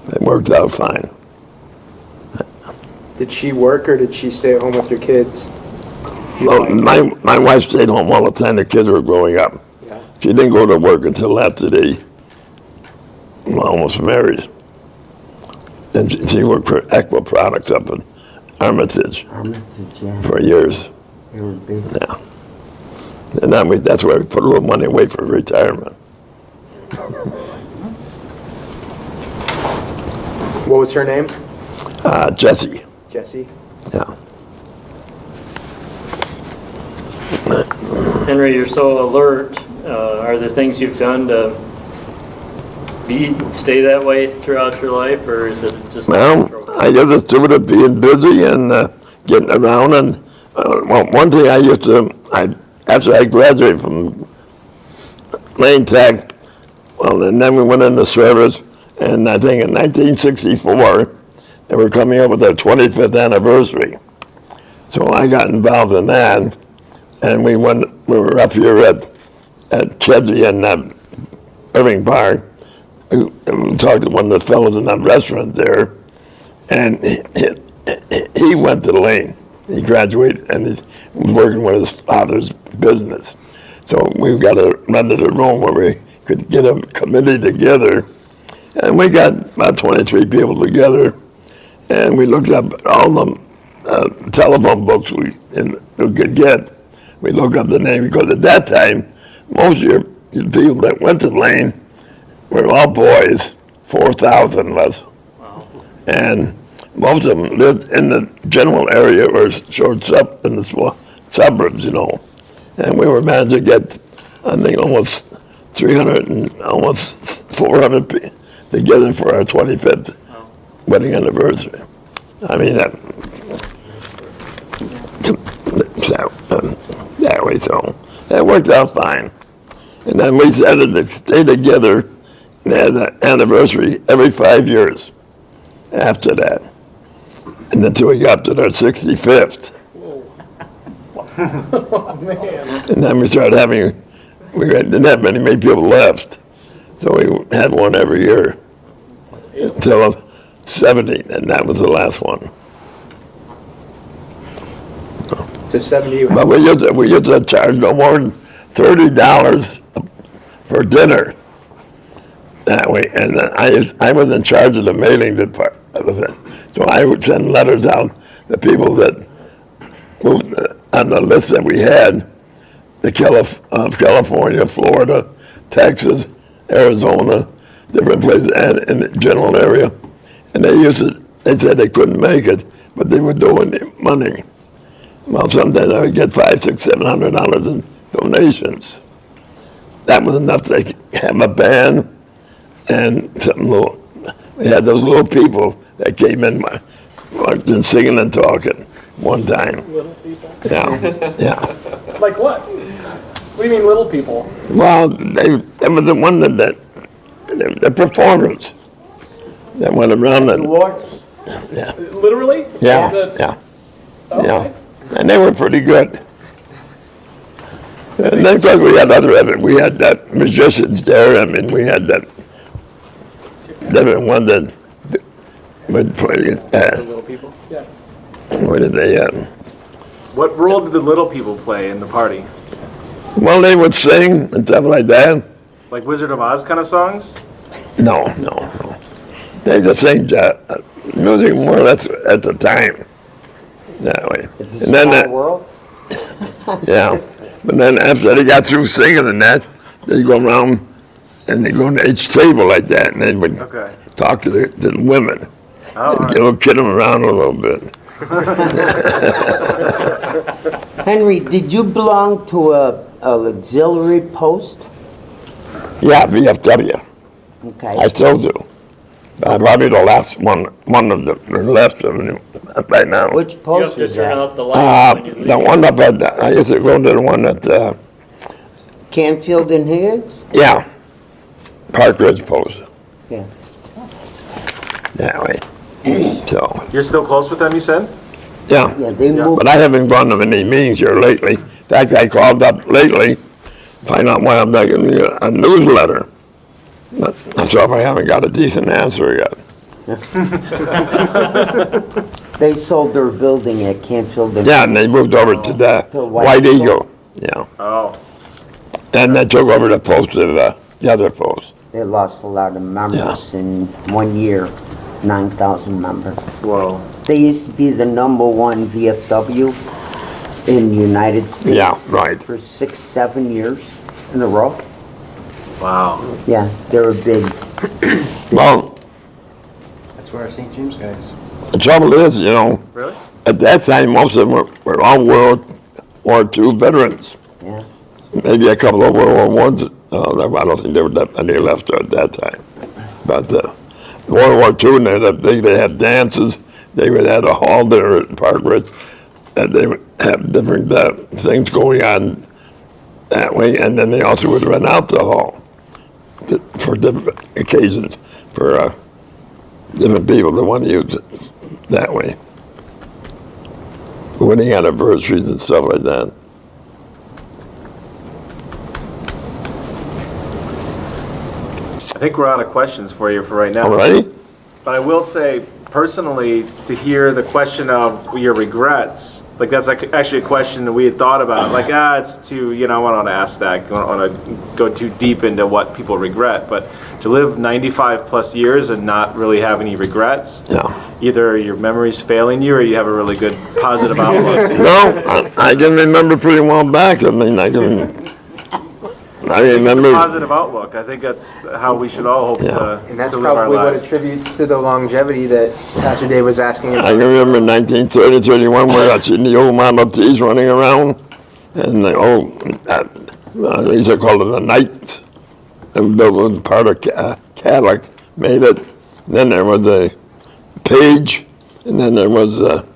[SPEAKER 9] It worked out fine.
[SPEAKER 5] Did she work or did she stay at home with your kids?
[SPEAKER 9] Well, my wife stayed home all the time the kids were growing up.
[SPEAKER 5] Yeah.
[SPEAKER 9] She didn't go to work until after they were almost married. And she worked for Equa Products up in Armitage
[SPEAKER 10] Yeah.
[SPEAKER 9] for years.
[SPEAKER 10] They were big.
[SPEAKER 9] Yeah. And that's where we put a little money away for retirement.
[SPEAKER 5] What was her name?
[SPEAKER 9] Jessie.
[SPEAKER 5] Jessie.
[SPEAKER 9] Yeah.
[SPEAKER 12] Henry, you're so alert. Are there things you've done to stay that way throughout your life, or is it just?
[SPEAKER 9] Well, I just do it of being busy and getting around. And one thing I used to, after I graduated from Lane Tech, and then we went into service, and I think in 1964, they were coming up with their 25th anniversary. So I got involved in that, and we were up here at Kedzie and Irving Park, and we talked to one of the fellows in that restaurant there, and he went to Lane. He graduated, and he was working with his father's business. So we rented a room where we could get a committee together, and we got about 23 people together, and we looked up all the telephone books we could get. We looked up the name, because at that time, most of your people that went to Lane were all boys, 4,000 of us.
[SPEAKER 12] Wow.
[SPEAKER 9] And most of them lived in the general area or shorts up in the suburbs, you know. And we were managed to get, I think, almost 400 together for our 25th wedding anniversary. I mean, that way, so that worked out fine. And then we decided to stay together and have an anniversary every 5 years after that. And until we got to our 65th.
[SPEAKER 11] Oh, man.
[SPEAKER 9] And then we started having, we didn't have many people left. So we had one every year until 70, and that was the last one.
[SPEAKER 14] So 70.
[SPEAKER 9] But we used to charge no more than $30 for dinner that way. And I was in charge of the mailing department of it. So I would send letters out to people that moved on the list that we had, California, Florida, Texas, Arizona, different places, and in the general area. And they said they couldn't make it, but they were doing money. Well, sometimes I would get $500, $600, $700 in donations. That was enough to have a band and we had those little people that came in and singing and talking one time.
[SPEAKER 11] Little people?
[SPEAKER 9] Yeah.
[SPEAKER 11] Like what? What do you mean little people?
[SPEAKER 9] Well, they were the one the performers that went around and.
[SPEAKER 10] Awards?
[SPEAKER 9] Yeah.
[SPEAKER 11] Literally?
[SPEAKER 9] Yeah.
[SPEAKER 11] Okay.
[SPEAKER 9] Yeah. And they were pretty good. And then, of course, we had that musicians there. I mean, we had that different one that would play.
[SPEAKER 11] Little people? Yeah.
[SPEAKER 9] What did they?
[SPEAKER 5] What role did the little people play in the party?
[SPEAKER 9] Well, they would sing and stuff like that.
[SPEAKER 5] Like Wizard of Oz kind of songs?
[SPEAKER 9] No. They just sang music more or less at the time. That way.
[SPEAKER 10] It's a small world.
[SPEAKER 9] Yeah. But then after they got through singing and that, they go around and they go to each table like that, and they would talk to the women. And kid them around a little bit.
[SPEAKER 10] Henry, did you belong to a auxiliary post?
[SPEAKER 9] Yeah, VFW.
[SPEAKER 10] Okay.
[SPEAKER 9] I still do. I'm probably the last one of the left of them right now.
[SPEAKER 10] Which post is that?
[SPEAKER 9] The one up at, I used to go to the one at,
[SPEAKER 10] Canfield and Higgins?
[SPEAKER 9] yeah, Park Ridge Post,
[SPEAKER 10] Yeah.
[SPEAKER 9] that way. So,
[SPEAKER 5] You're still close with them, you said?
[SPEAKER 9] yeah.
[SPEAKER 10] Yeah, they moved.
[SPEAKER 9] But I haven't gone to any meetings here lately. In fact, I called up lately, find out why I'm not getting a newsletter. But I'm sorry I haven't got a decent answer yet.
[SPEAKER 10] They sold their building at Canfield and
[SPEAKER 9] Yeah, and they moved over to the White Eagle. Yeah.
[SPEAKER 5] Oh.
[SPEAKER 9] And they took over the post of the other post.
[SPEAKER 10] They lost a lot of members in 1 year, 9,000 members.
[SPEAKER 5] Whoa.
[SPEAKER 10] They used to be the #1 VFW in the United States.
[SPEAKER 9] Yeah, right.
[SPEAKER 10] For 6-7 years in a row.
[SPEAKER 5] Wow.
[SPEAKER 10] Yeah, they were big.
[SPEAKER 9] Well,
[SPEAKER 14] That's where our St. James guys.
[SPEAKER 9] the trouble is,
[SPEAKER 5] Really?
[SPEAKER 9] at that time, most of them were all World War II veterans.
[SPEAKER 10] Yeah.
[SPEAKER 9] Maybe a couple of World War I's. I don't think there were that many left at that time. But World War II, and they had dances. They would have a hall there at Park Ridge, and they would have different things going on that way. And then they also would rent out the hall for different occasions for different people that want to use it that way. Wedding anniversaries and stuff like that.
[SPEAKER 5] I think we're out of questions for you for right now.
[SPEAKER 9] All right.
[SPEAKER 5] But I will say, personally, to hear the question of your regrets, like that's like actually a question that we had thought about. Like, it's too, I don't want to ask that. I don't want to go too deep into what people regret. But to live 95 plus years and not really have any regrets, either your memory's failing you or you have a really good positive outlook.
[SPEAKER 9] No, I can remember pretty well back. I mean, I remember.
[SPEAKER 5] It's a positive outlook. I think that's how we should all hope
[SPEAKER 14] And that's
[SPEAKER 5] to live our
[SPEAKER 14] probably what
[SPEAKER 5] lives.
[SPEAKER 14] attributes to the longevity that Pastor Dave was asking about.
[SPEAKER 9] I can remember 1930, 31, where I seen the old Model Ts running around, and these are called the Knights, and built was part of Cadillac made it. And then there was a Page, and then there was what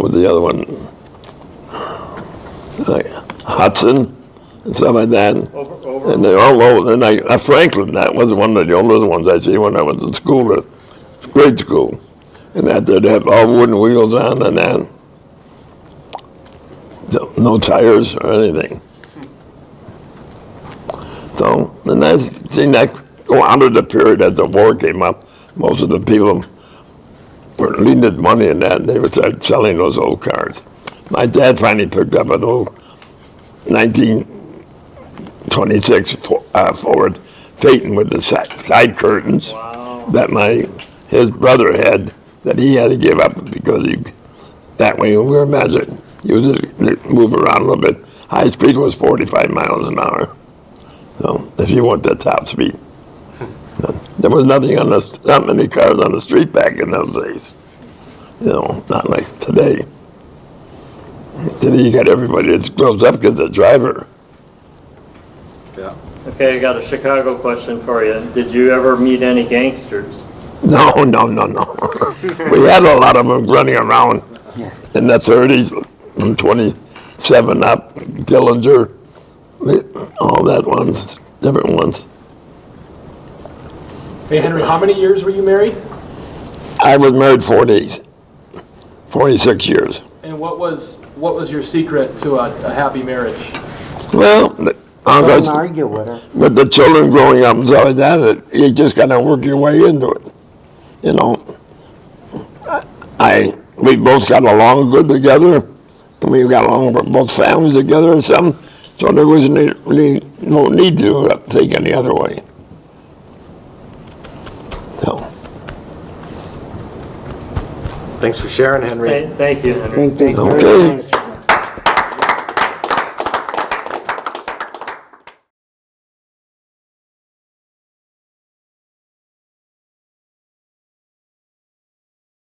[SPEAKER 9] was the other one? Hudson, and stuff like that. And they're all old. And Franklin, that was one of the oldest ones I see when I was in school, grade school. And that they'd have all wooden wheels on and that. No tires or anything. So, and I seen that go under the period as the war came up. Most of the people were needed money in that, and they would start selling those old cars. My dad finally picked up an old 1926 Ford Phaeton with the side curtains that his brother had, that he had to give up because that way we were imagining. You just move around a little bit. High speed was 45 miles an hour. So if you want the top speed. There was not many cars on the street back in those days. Not like today. Today you got everybody that grows up gets a driver.
[SPEAKER 5] Yeah.
[SPEAKER 12] Okay, I got a Chicago question for you. Did you ever meet any gangsters?
[SPEAKER 9] No. We had a lot of them running around in the 30s, from 27 up, Dillinger, all that ones, different ones.
[SPEAKER 11] Hey, Henry, how many years were you married?
[SPEAKER 9] I was married 46 years.
[SPEAKER 11] And what was your secret to a happy marriage?
[SPEAKER 9] Well,
[SPEAKER 10] Don't argue with her.
[SPEAKER 9] with the children growing up and stuff like that, you just got to work your way into it. We both got along good together, and we got along with both families together and something, so there was really no need to take any other way. So.
[SPEAKER 5] Thanks for sharing, Henry.
[SPEAKER 12] Thank you, Henry.
[SPEAKER 10] Thank you.
[SPEAKER 9] Okay.